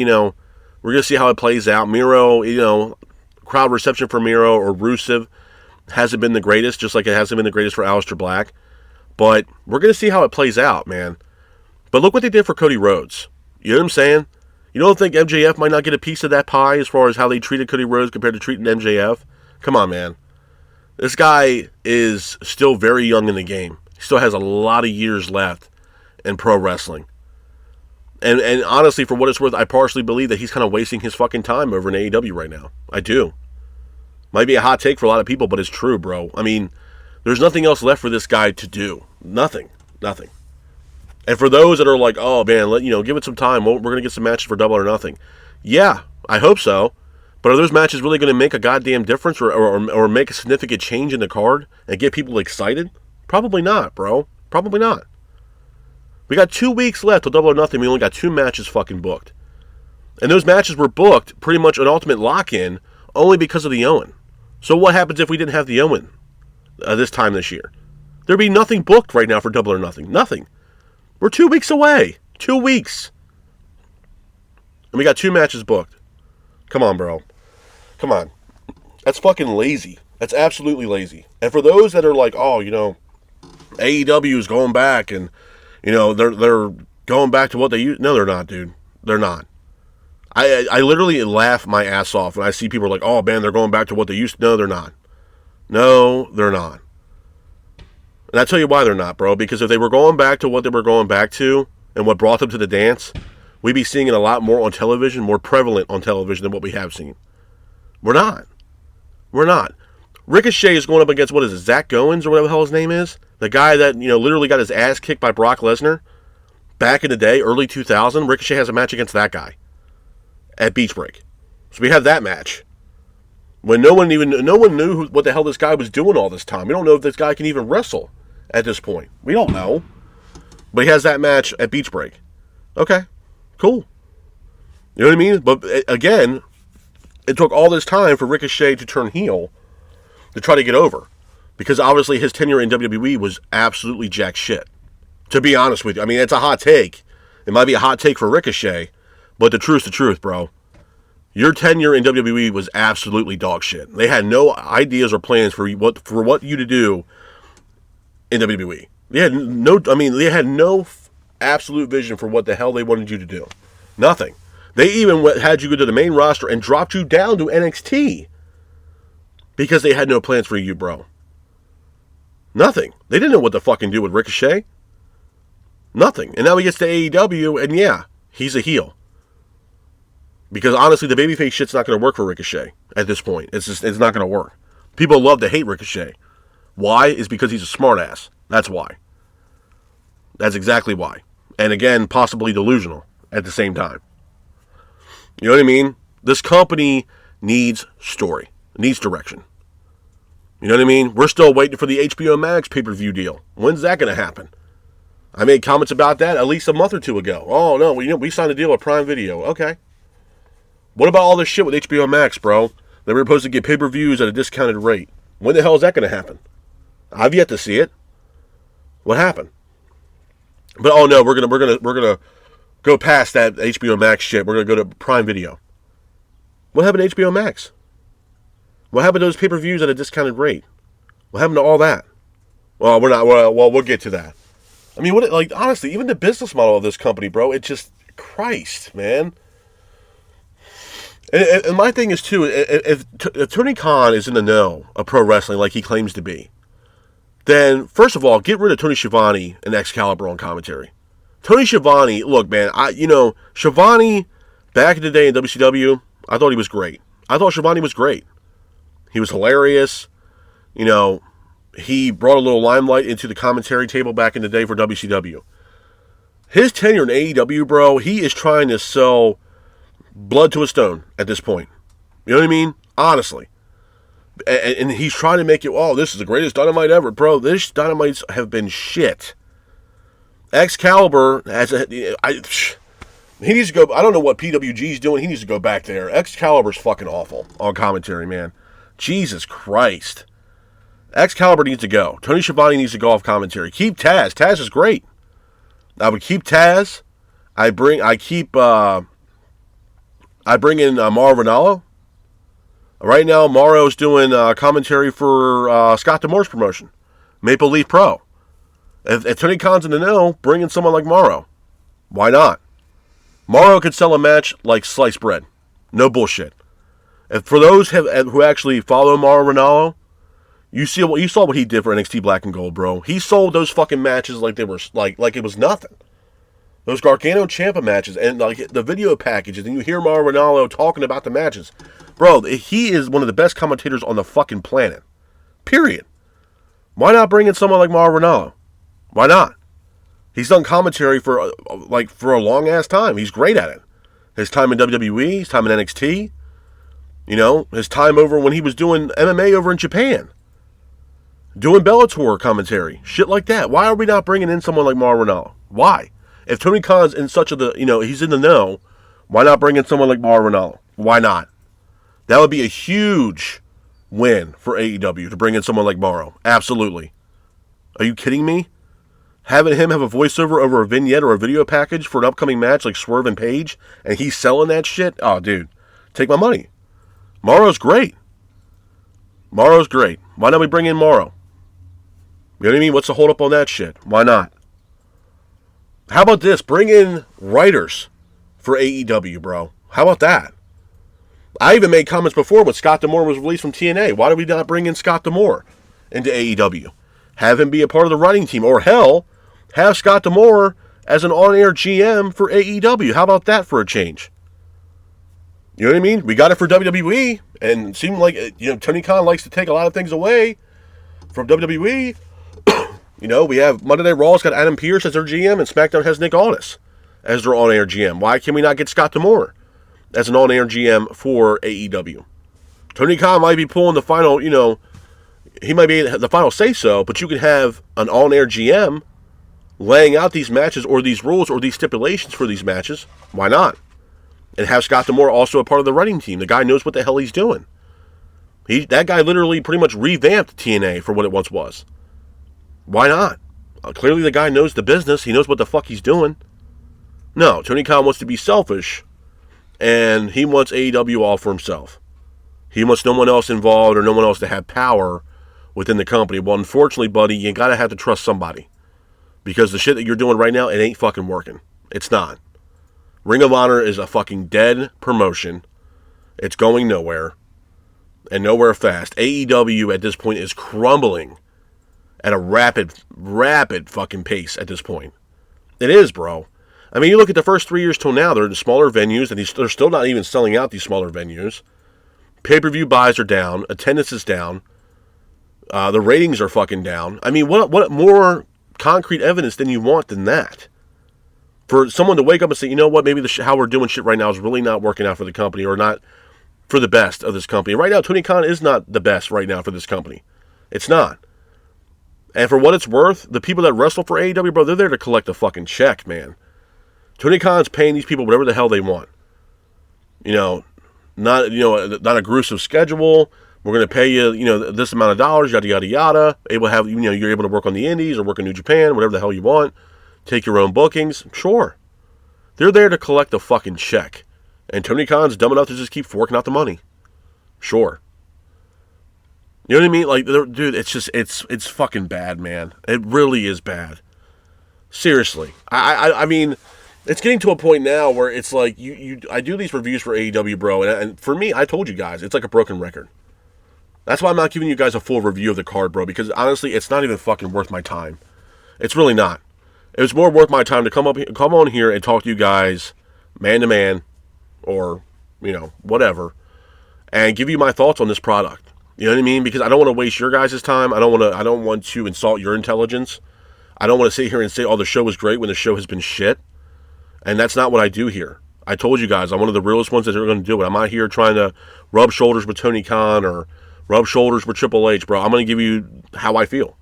we're going to see how it plays out. Miro, crowd reception for Miro or Rusev hasn't been the greatest, just like it hasn't been the greatest for Aleister Black. But we're going to see how it plays out, man. But look what they did for Cody Rhodes. You know what I'm saying? You don't think MJF might not get a piece of that pie as far as how they treated Cody Rhodes compared to treating MJF? Come on, man. This guy is still very young in the game. He still has a lot of years left in pro wrestling. And honestly, for what it's worth, I partially believe that he's kind of wasting his fucking time over in AEW right now. I do. Might be a hot take for a lot of people, but it's true, bro. I mean, there's nothing else left for this guy to do. Nothing. And for those that are like, oh man, give it some time. We're going to get some matches for Double or Nothing. Yeah, I hope so. But are those matches really going to make a goddamn difference or make a significant change in the card and get people excited? Probably not, bro. Probably not. We got 2 weeks left till Double or Nothing. We only got 2 matches fucking booked. And those matches were booked pretty much an ultimate lock-in only because of the Owen. So what happens if we didn't have the Owen this time this year? There'd be nothing booked right now for Double or Nothing. Nothing. We're 2 weeks away. 2 weeks. And we got 2 matches booked. Come on, bro. Come on. That's fucking lazy. That's absolutely lazy. And for those that are like, oh, AEW is going back and, they're going back to what they used. No, they're not, dude. They're not. I literally laugh my ass off when I see people like, oh, man, they're going back to what they used to. No, they're not. No, they're not. And I'll tell you why they're not, bro. Because if they were going back to what they were going back to and what brought them to the dance, we'd be seeing it a lot more on television, more prevalent on television than what we have seen. We're not. Ricochet is going up against, what is it, Zach Goins or whatever the hell his name is? The guy that, literally got his ass kicked by Brock Lesnar back in the day, early 2000. Ricochet has a match against that guy at Beach Break. So we have that match. When no one knew what the hell this guy was doing all this time. We don't know if this guy can even wrestle at this point. We don't know. But he has that match at Beach Break. Okay, cool. You know what I mean? But again, it took all this time for Ricochet to turn heel to try to get over. Because obviously his tenure in WWE was absolutely jack shit. To be honest with you. I mean, it's a hot take. It might be a hot take for Ricochet, but the truth's the truth, bro. Your tenure in WWE was absolutely dog shit. They had no ideas or plans for what you to do in WWE. They had no absolute vision for what the hell they wanted you to do. Nothing. They even had you go to the main roster and dropped you down to NXT because they had no plans for you, bro. Nothing. They didn't know what to fucking do with Ricochet. Nothing. And now he gets to AEW, and yeah, he's a heel. Because honestly, the babyface shit's not going to work for Ricochet at this point. It's not going to work. People love to hate Ricochet. Why? Is because he's a smartass. That's why. That's exactly why. And again, possibly delusional at the same time. You know what I mean? This company needs story. It needs direction. You know what I mean? We're still waiting for the HBO Max pay-per-view deal. When's that going to happen? I made comments about that at least a month or two ago. Oh, no, we signed a deal with Prime Video. Okay. What about all this shit with HBO Max, bro? They were supposed to get pay-per-views at a discounted rate. When the hell is that going to happen? I've yet to see it. What happened? But oh no, we're gonna go past that HBO Max shit. We're gonna go to Prime Video. What happened to HBO Max? What happened to those pay-per-views at a discounted rate? What happened to all that? Well, we're not. Well, we'll get to that. I mean, honestly, even the business model of this company, bro, it just, Christ, man. And my thing is, too, if Tony Khan is in the know of pro wrestling like he claims to be, then, first of all, get rid of Tony Schiavone and Excalibur on commentary. Tony Schiavone, look, man, Schiavone, back in the day in WCW, I thought he was great. I thought Schiavone was great. He was hilarious. He brought a little limelight into the commentary table back in the day for WCW. His tenure in AEW, bro, he is trying to sell blood to a stone at this point. You know what I mean? Honestly. And he's trying to make it, oh, this is the greatest Dynamite ever. Bro, this Dynamites have been shit. Excalibur he needs to go. I don't know what PWG's doing. He needs to go back there. Excalibur's fucking awful on commentary, man. Jesus Christ. Excalibur needs to go. Tony Schiavone needs to go off commentary. Keep Taz. Taz is great. I would keep Taz. I bring in Mauro Ranallo. Right now, Mauro's doing commentary for Scott D'Amore's promotion, Maple Leaf Pro. If Tony Khan's in the know, bring in someone like Mauro. Why not? Mauro could sell a match like sliced bread. No bullshit. And for those who actually follow Mauro Ranallo, you saw what he did for NXT Black and Gold, bro. He sold those fucking matches like they were like it was nothing. Those Gargano Ciampa matches and like the video packages, and you hear Mauro Ranallo talking about the matches. Bro, he is one of the best commentators on the fucking planet. Period. Why not bring in someone like Mauro Ranallo? Why not? He's done commentary for a long ass time. He's great at it. His time in WWE, his time in NXT, his time over when he was doing MMA over in Japan, doing Bellator commentary, shit like that. Why are we not bringing in someone like Mauro Ranallo? Why? If Tony Khan's in he's in the know, why not bring in someone like Mauro Ranallo? Why not? That would be a huge win for AEW to bring in someone like Mauro. Absolutely. Are you kidding me? Having him have a voiceover over a vignette or a video package for an upcoming match like Swerve and Page, and he's selling that shit? Oh, dude. Take my money. Mauro's great. Mauro's great. Why not we bring in Mauro? You know what I mean? What's the hold up on that shit? Why not? How about this? Bring in writers for AEW, bro. How about that? I even made comments before when Scott D'Amore was released from TNA. Why did we not bring in Scott D'Amore into AEW? Have him be a part of the writing team. Or hell, have Scott D'Amore as an on-air GM for AEW. How about that for a change? You know what I mean? We got it for WWE, and it seemed like Tony Khan likes to take a lot of things away from WWE. We have Monday Night Raw's got Adam Pearce as their GM, and SmackDown has Nick Aldis as their on-air GM. Why can we not get Scott D'Amore as an on-air GM for AEW? Tony Khan might be pulling the final, he might be the final say-so, but you can have an on-air GM laying out these matches or these rules or these stipulations for these matches. Why not? And have Scott D'Amore also a part of the writing team. The guy knows what the hell he's doing. That guy literally pretty much revamped TNA for what it once was. Why not? Clearly the guy knows the business. He knows what the fuck he's doing. No, Tony Khan wants to be selfish, and he wants AEW all for himself. He wants no one else involved or no one else to have power within the company. Well, unfortunately, buddy, you gotta have to trust somebody. Because the shit that you're doing right now, it ain't fucking working. It's not. Ring of Honor is a fucking dead promotion. It's going nowhere. And nowhere fast. AEW at this point is crumbling at a rapid fucking pace at this point. It is, bro. I mean, you look at the first 3 years till now, they're in smaller venues, and they're still not even selling out these smaller venues. Pay-per-view buys are down. Attendance is down. The ratings are fucking down. I mean, what more concrete evidence than you want than that? For someone to wake up and say, you know what, maybe how we're doing shit right now is really not working out for the company or not for the best of this company. Right now, Tony Khan is not the best right now for this company. It's not. And for what it's worth, the people that wrestle for AEW, bro, they're there to collect a fucking check, man. Tony Khan's paying these people whatever the hell they want. Not a gruesome schedule, We're going to pay you, this amount of dollars, yada, yada, yada. Able to have, you're able to work on the indies or work in New Japan, whatever the hell you want. Take your own bookings. Sure. They're there to collect a fucking check. And Tony Khan's dumb enough to just keep forking out the money. Sure. You know what I mean? Like, dude, it's fucking bad, man. It really is bad. Seriously. I mean, it's getting to a point now where it's like, I do these reviews for AEW, bro, and for me, I told you guys, it's like a broken record. That's why I'm not giving you guys a full review of the card, bro, because honestly, it's not even fucking worth my time. It's really not. It was more worth my time to come on here and talk to you guys man to man, or, whatever, and give you my thoughts on this product. You know what I mean? Because I don't want to waste your guys' time. I don't want to insult your intelligence. I don't want to sit here and say, oh, the show was great when the show has been shit. And that's not what I do here. I told you guys, I'm one of the realest ones that are going to do it. I'm not here trying to rub shoulders with Tony Khan or rub shoulders with Triple H, bro. I'm going to give you how I feel.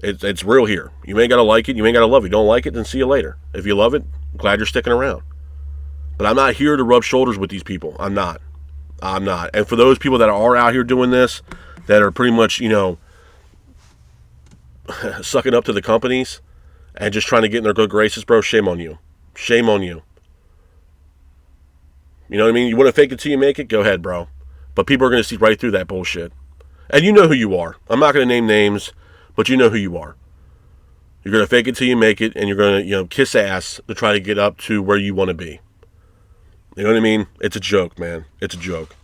It's real here. You ain't got to like it. You ain't got to love it. You don't like it, then see you later. If you love it, glad you're sticking around. But I'm not here to rub shoulders with these people. I'm not. And for those people that are out here doing this, that are pretty much, sucking up to the companies and just trying to get in their good graces, bro, shame on you. Shame on you. You know what I mean? You want to fake it till you make it? Go ahead, bro. But people are going to see right through that bullshit. And you know who you are. I'm not going to name names, but you know who you are. You're going to fake it till you make it, and you're going to, kiss ass to try to get up to where you want to be. You know what I mean? It's a joke, man. It's a joke.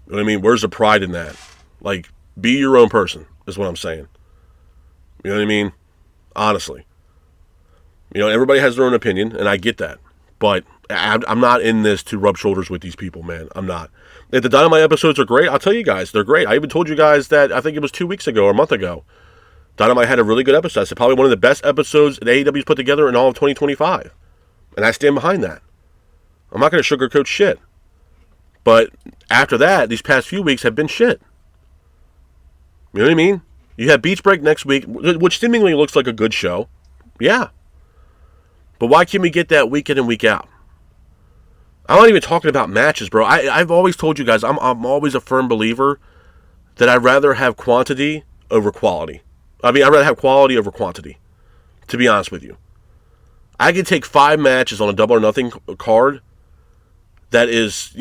You know what I mean? Where's the pride in that? Like, be your own person, is what I'm saying. You know what I mean? Honestly. Everybody has their own opinion, and I get that. But I'm not in this to rub shoulders with these people, man. I'm not. If the Dynamite episodes are great, I'll tell you guys, they're great. I even told you guys that, I think it was 2 weeks ago or a month ago, Dynamite had a really good episode. It's probably one of the best episodes that AEW's put together in all of 2025. And I stand behind that. I'm not going to sugarcoat shit. But after that, these past few weeks have been shit. You know what I mean? You have Beach Break next week, which seemingly looks like a good show. Yeah. But why can't we get that week in and week out? I'm not even talking about matches, bro. I've always told you guys, I'm always a firm believer that I'd rather have quantity over quality. I'd rather have quality over quantity, to be honest with you. I could take 5 matches on a Double or Nothing card that is,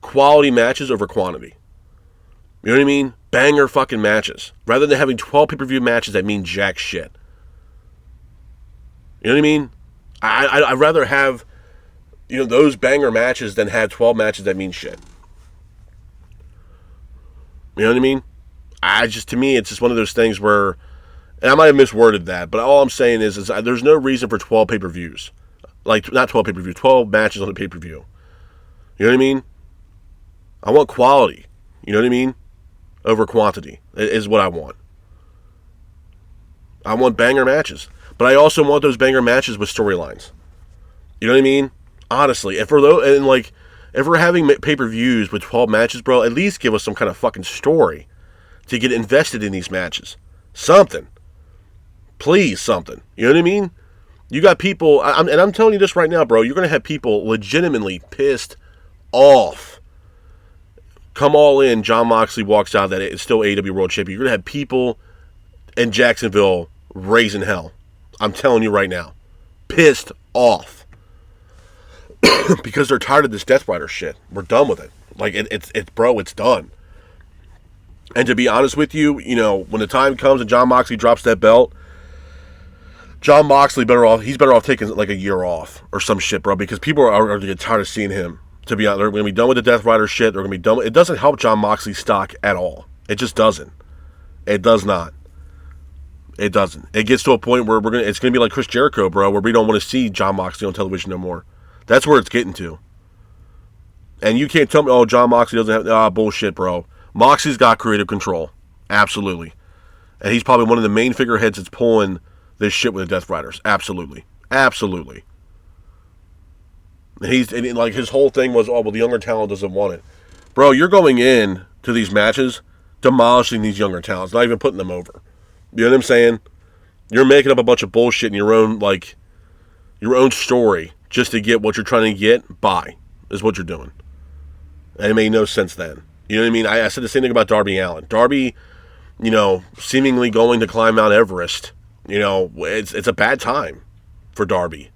quality matches over quantity. You know what I mean? Banger fucking matches. Rather than having 12 pay-per-view matches that mean jack shit. You know what I mean? I'd rather have, those banger matches than have 12 matches that mean shit. You know what I mean? To me, it's just one of those things where, and I might have misworded that, but all I'm saying is there's no reason for 12 pay-per-views. Like, not 12 pay-per-view, 12 matches on a pay-per-view. You know what I mean? I want quality. You know what I mean? Over quantity is what I want. I want banger matches. But I also want those banger matches with storylines. You know what I mean? Honestly. If we're having pay-per-views with 12 matches, bro, at least give us some kind of fucking story to get invested in these matches. Something. Please, something. You know what I mean? You got people, and I'm telling you this right now, bro, you're going to have people legitimately pissed off. Come All In, Jon Moxley walks out that it's still AEW World Champion. You're going to have people in Jacksonville raising hell. I'm telling you right now. Pissed off. Because they're tired of this Death Rider shit. We're done with it. Like, it's bro, it's done. And to be honest with you, when the time comes and Jon Moxley drops that belt, Jon Moxley he's better off taking like a year off or some shit, bro, because people are going to get tired of seeing him. To be honest, they're going to be done with the Death Rider shit. They're going to be done. It doesn't help Jon Moxley's stock at all. It just doesn't. It does not. It doesn't. It gets to a point where it's going to be like Chris Jericho, bro, where we don't want to see Jon Moxley on television no more. That's where it's getting to. And you can't tell me, oh, Jon Moxley doesn't have, bullshit, bro. Moxley's got creative control. Absolutely. And he's probably one of the main figureheads that's pulling this shit with the Death Riders. Absolutely. Absolutely. And like, his whole thing was, oh, well, the younger talent doesn't want it. Bro, you're going in to these matches demolishing these younger talents, not even putting them over. You know what I'm saying? You're making up a bunch of bullshit in your own story just to get what you're trying to get by, is what you're doing. And it made no sense then. You know what I mean? I said the same thing about Darby Allin. Darby, seemingly going to climb Mount Everest. It's a bad time for Darby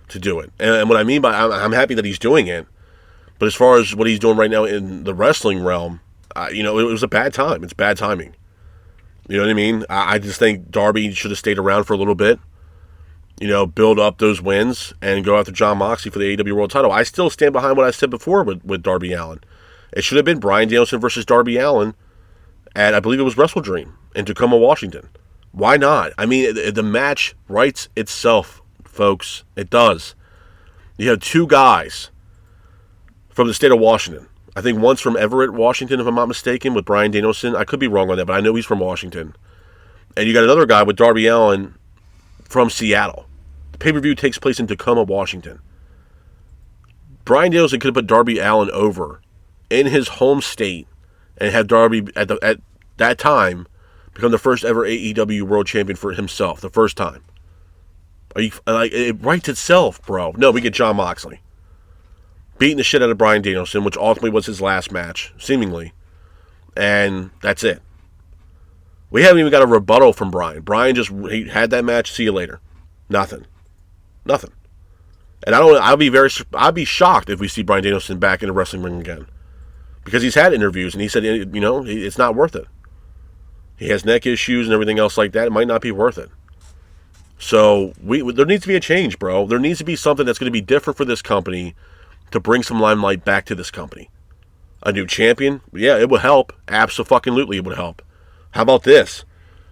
to do it. And what I mean by I'm happy that he's doing it. But as far as what he's doing right now in the wrestling realm, it was a bad time. It's bad timing. You know what I mean? I just think Darby should have stayed around for a little bit. Build up those wins and go after Jon Moxley for the AEW World title. I still stand behind what I said before with Darby Allin. It should have been Bryan Danielson versus Darby Allin at, I believe it was Wrestle Dream in Tacoma, Washington. Why not? I mean, the match writes itself, folks. It does. You have two guys from the state of Washington. I think one's from Everett, Washington, if I'm not mistaken, with Bryan Danielson. I could be wrong on that, but I know he's from Washington. And you got another guy with Darby Allin from Seattle. The pay-per-view takes place in Tacoma, Washington. Bryan Danielson could have put Darby Allin over in his home state and have Darby, at that time, become the first ever AEW World Champion for himself. The first time. It writes itself, bro. No, we get Jon Moxley beating the shit out of Bryan Danielson, which ultimately was his last match, seemingly. And that's it. We haven't even got a rebuttal from Bryan. Bryan he had that match, see you later. Nothing. And I'd be shocked if we see Bryan Danielson back in the wrestling ring again. Because he's had interviews and he said, it's not worth it. He has neck issues and everything else like that. It might not be worth it. So there needs to be a change, bro. There needs to be something that's going to be different for this company to bring some limelight back to this company. A new champion? Yeah, it would help. Absolutely, it would help. How about this?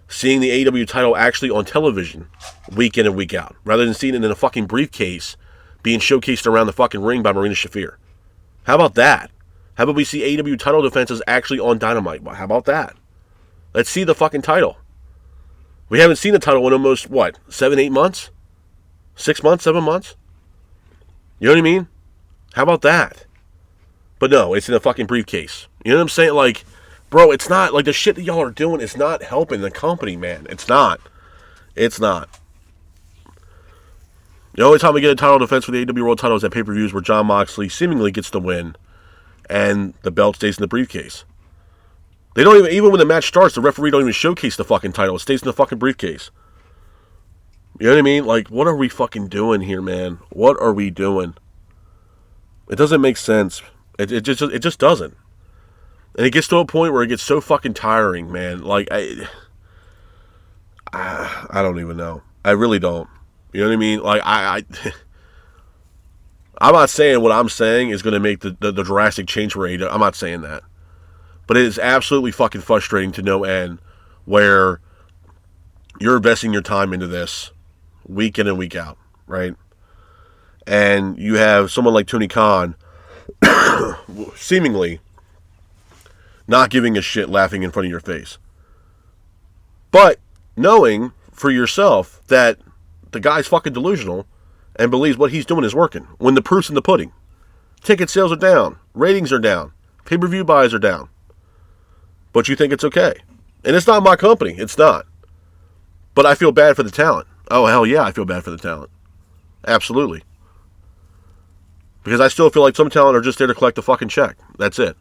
Seeing the AEW title actually on television week in and week out, rather than seeing it in a fucking briefcase being showcased around the fucking ring by Marina Shafir. How about that? How about we see AEW title defenses actually on Dynamite? How about that? Let's see the fucking title. We haven't seen the title in almost, 7, 8 months? 6 months, 7 months? You know what I mean? How about that? But no, it's in a fucking briefcase. You know what I'm saying? Like, bro, it's not, like, the shit that y'all are doing is not helping the company, man. It's not. It's not. The only time we get a title defense for the AEW World title is at pay-per-views where Jon Moxley seemingly gets the win and the belt stays in the briefcase. They don't even when the match starts, the referee don't even showcase the fucking title. It stays in the fucking briefcase. You know what I mean? Like, what are we fucking doing here, man? What are we doing? It doesn't make sense. It just doesn't. And it gets to a point where it gets so fucking tiring, man. Like, I don't even know. I really don't. You know what I mean? Like, I'm not saying what I'm saying is going to make the drastic change for AEW. I'm not saying that. But it is absolutely fucking frustrating to no end where you're investing your time into this week in and week out, right? And you have someone like Tony Khan seemingly not giving a shit, laughing in front of your face. But knowing for yourself that the guy's fucking delusional and believes what he's doing is working when the proof's in the pudding. Ticket sales are down. Ratings are down. Pay-per-view buys are down. But you think it's okay. And it's not my company. It's not. But I feel bad for the talent. Oh, hell yeah, I feel bad for the talent. Absolutely. Because I still feel like some talent are just there to collect the fucking check. That's it.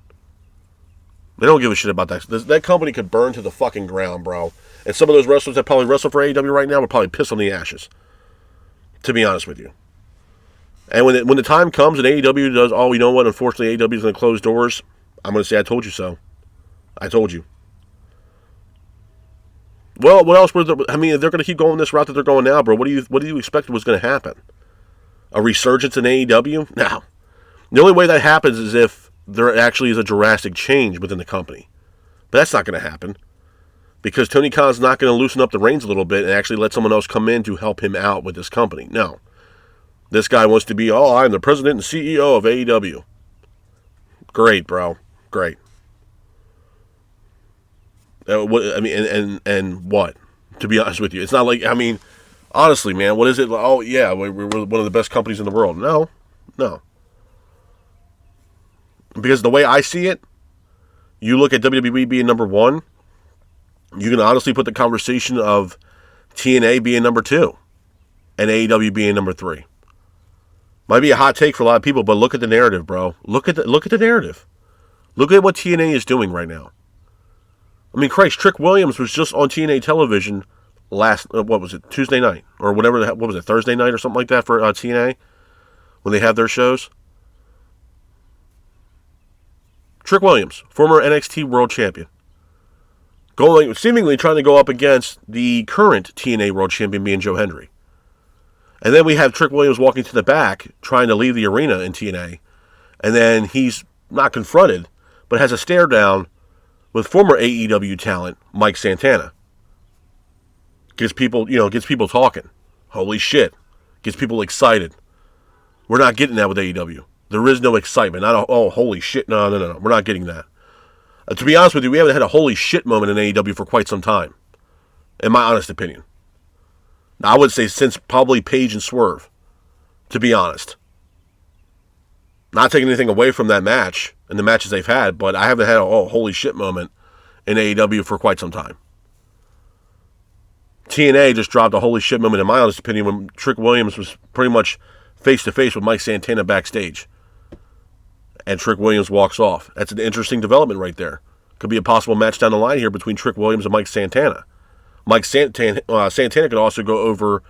They don't give a shit about that. That company could burn to the fucking ground, bro. And some of those wrestlers that probably wrestle for AEW right now would probably piss on the ashes. To be honest with you. And when the time comes and AEW does, oh, you know what, unfortunately AEW is going to close doors, I'm going to say, I told you so. I told you. Well, what else? If they're going to keep going this route that they're going now, bro, what do you expect was going to happen? A resurgence in AEW? No. The only way that happens is if there actually is a drastic change within the company. But that's not going to happen. Because Tony Khan's not going to loosen up the reins a little bit and actually let someone else come in to help him out with this company. No. This guy wants to be, I'm the president and CEO of AEW. Great, bro. Great. And what? To be honest with you, it's not like, honestly, man, what is it? Oh, yeah, we're one of the best companies in the world. No. Because the way I see it, you look at WWE being number one, you can honestly put the conversation of TNA being number 2 and AEW being number 3. Might be a hot take for a lot of people, but look at the narrative, bro. Look at the narrative. Look at what TNA is doing right now. I mean, Christ, Trick Williams was just on TNA television Tuesday night? Or whatever, what was it, Thursday night or something like that for TNA? When they have their shows? Trick Williams, former NXT World Champion. Seemingly trying to go up against the current TNA World Champion being Joe Hendry. And then we have Trick Williams walking to the back, trying to leave the arena in TNA. And then he's not confronted, but has a stare down with former AEW talent, Mike Santana. Gets people talking. Holy shit. Gets people excited. We're not getting that with AEW. There is no excitement. Holy shit. No. We're not getting that. To be honest with you, we haven't had a holy shit moment in AEW for quite some time. In my honest opinion. Now, I would say since probably Page and Swerve. To be honest. Not taking anything away from that match and the matches they've had, but I haven't had a holy shit moment in AEW for quite some time. TNA just dropped a holy shit moment, in my honest opinion, when Trick Williams was pretty much face-to-face with Mike Santana backstage. And Trick Williams walks off. That's an interesting development right there. Could be a possible match down the line here between Trick Williams and Mike Santana. Santana could also go over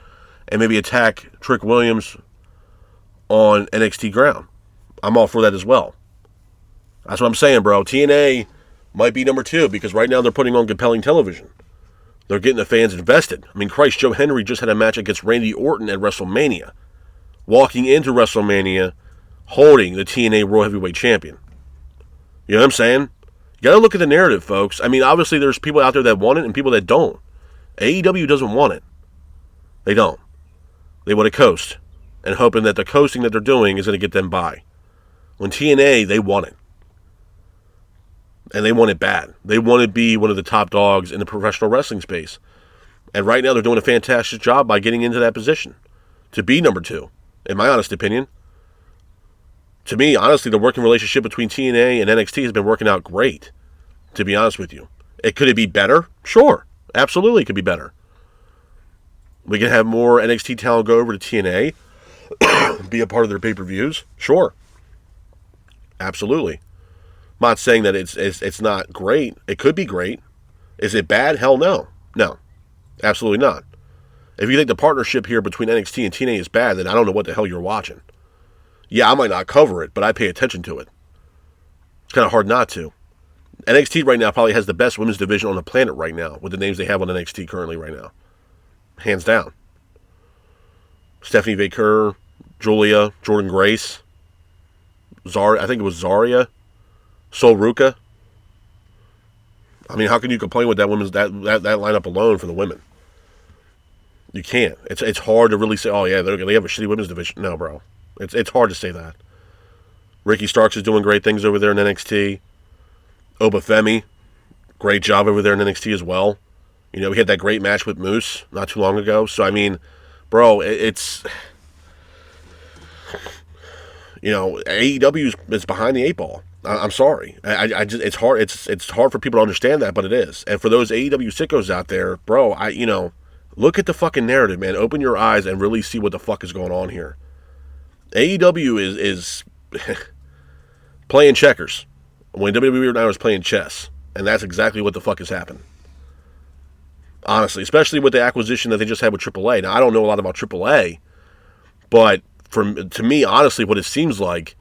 and maybe attack Trick Williams on NXT ground. I'm all for that as well. That's what I'm saying, bro. TNA might be number 2 because right now they're putting on compelling television. They're getting the fans invested. I mean, Christ, Joe Hendry just had a match against Randy Orton at WrestleMania. Walking into WrestleMania holding the TNA World Heavyweight Champion. You know what I'm saying? You got to look at the narrative, folks. I mean, obviously there's people out there that want it and people that don't. AEW doesn't want it. They don't. They want to coast and hoping that the coasting that they're doing is going to get them by. When TNA, they want it. And they want it bad. They want to be one of the top dogs in the professional wrestling space. And right now they're doing a fantastic job by getting into that position. To be number 2, in my honest opinion. To me, honestly, the working relationship between TNA and NXT has been working out great. To be honest with you. Could it be better? Sure. Absolutely it could be better. We can have more NXT talent go over to TNA. Be a part of their pay-per-views. Sure. Absolutely. I'm not saying that it's not great. It could be great. Is it bad? Hell no. No. Absolutely not. If you think the partnership here between NXT and TNA is bad, then I don't know what the hell you're watching. Yeah, I might not cover it, but I pay attention to it. It's kind of hard not to. NXT right now probably has the best women's division on the planet right now, with the names they have on NXT currently right now. Hands down. Stephanie Baker, Julia, Jordan Grace, I think it was Zarya, Sol Ruka. I mean, how can you complain with that lineup alone for the women? You can't. It's hard to really say, oh yeah, they have a shitty women's division. No, bro. It's hard to say that. Ricky Starks is doing great things over there in NXT. Obafemi, great job over there in NXT as well. You know, we had that great match with Moose not too long ago. So, I mean, bro, it's... You know, AEW is behind the 8 ball. I'm sorry. I just it's hard. It's hard for people to understand that, but it is. And for those AEW sickos out there, bro, look at the fucking narrative, man. Open your eyes and really see what the fuck is going on here. AEW is playing checkers when WWE now is playing chess, and that's exactly what the fuck has happened. Honestly, especially with the acquisition that they just had with AAA. Now, I don't know a lot about AAA, but to me, honestly, what it seems like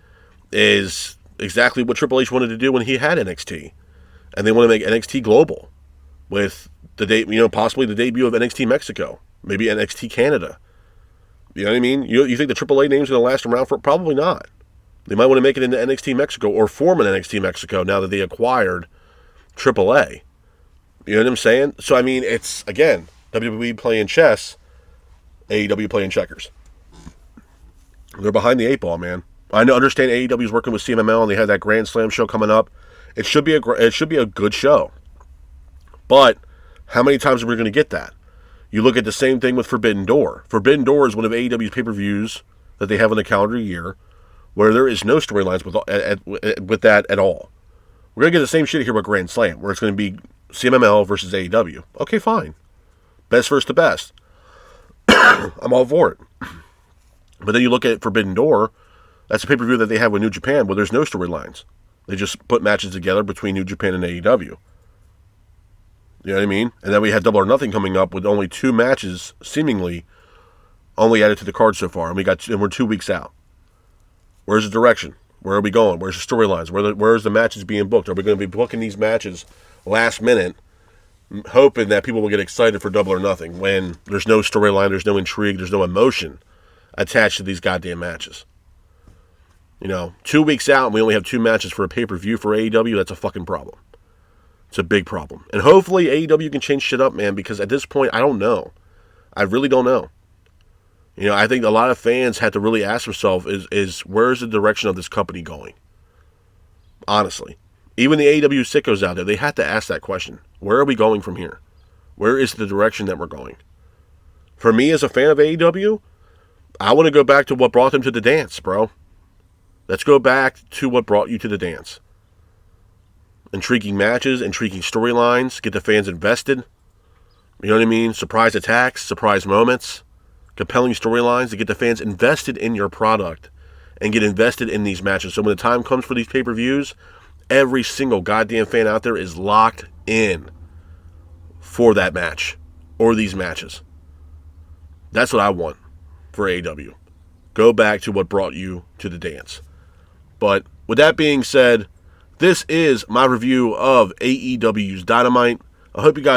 is exactly what Triple H wanted to do when he had NXT, and they want to make NXT global with possibly the debut of NXT Mexico, maybe NXT Canada. You know what I mean? You think the AAA name's going to last around for? Probably not. They might want to make it into NXT Mexico or form an NXT Mexico now that they acquired AAA. You know what I'm saying? So, I mean, it's, again, WWE playing chess, AEW playing checkers. They're behind the 8 ball, man. I understand AEW's working with CMML and they have that Grand Slam show coming up. It should be a good show. But how many times are we going to get that? You look at the same thing with Forbidden Door. Forbidden Door is one of AEW's pay-per-views that they have in the calendar year where there is no storylines with that at all. We're going to get the same shit here with Grand Slam, where it's going to be CMML versus AEW. Okay, fine. Best versus the best. I'm all for it. But then you look at Forbidden Door, that's a pay-per-view that they have with New Japan where there's no storylines. They just put matches together between New Japan and AEW. You know what I mean? And then we had Double or Nothing coming up with only 2 matches, seemingly, only added to the card so far. And we're 2 weeks out. Where's the direction? Where are we going? Where's the storylines? Where's the matches being booked? Are we going to be booking these matches last minute, hoping that people will get excited for Double or Nothing when there's no storyline, there's no intrigue, there's no emotion attached to these goddamn matches? 2 weeks out and we only have 2 matches for a pay-per-view for AEW, that's a fucking problem. It's a big problem. And hopefully AEW can change shit up, man, because at this point, I don't know. I really don't know. I think a lot of fans had to really ask themselves is where's the direction of this company going? Honestly. Even the AEW sickos out there, they had to ask that question. Where are we going from here? Where is the direction that we're going? For me, as a fan of AEW, I want to go back to what brought them to the dance, bro. Let's go back to what brought you to the dance. Intriguing matches, intriguing storylines, get the fans invested. You know what I mean? Surprise attacks, surprise moments, compelling storylines to get the fans invested in your product and get invested in these matches. So when the time comes for these pay-per-views, every single goddamn fan out there is locked in for that match or these matches. That's what I want for AEW. Go back to what brought you to the dance. But with that being said, this is my review of AEW's Dynamite. I hope you guys